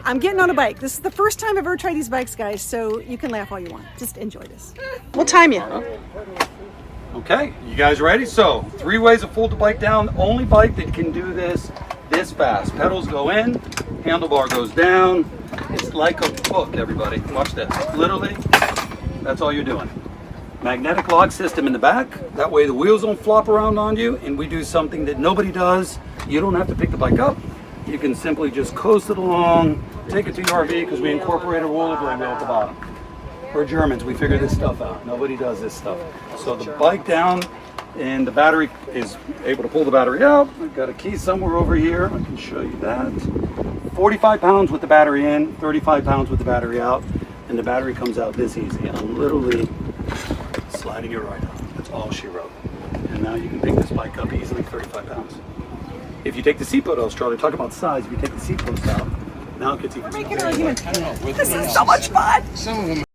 I'm getting on a bike. This is the first time I've ever tried these bikes, guys, so you can laugh all you want. Just enjoy this. We'll time you. Okay, you guys ready? So, 3 ways to fold the bike down. The only bike that can do this fast. Pedals go in, handlebar goes down. It's like a book, everybody. Watch this. Literally, that's all you're doing. Magnetic lock system in the back. That way the wheels don't flop around on you, and we do something that nobody does. You don't have to pick the bike up. You can simply just coast it along, take it to your RV, because we incorporate a rollerblade wheel at the bottom. We're Germans, we figure this stuff out. Nobody does this stuff. So the bike down, and the battery is able to pull the battery out. I've got a key somewhere over here. I can show you that. 45 pounds with the battery in, 35 pounds with the battery out, and the battery comes out this easy. I'm literally sliding it right out. That's all she wrote. And now you can pick this bike up easily, 35 pounds. If you take the seat post out, Charlie, talk about size. If you take the seat post out, now it gets even Making smaller. argument. This is so much fun. Some of them.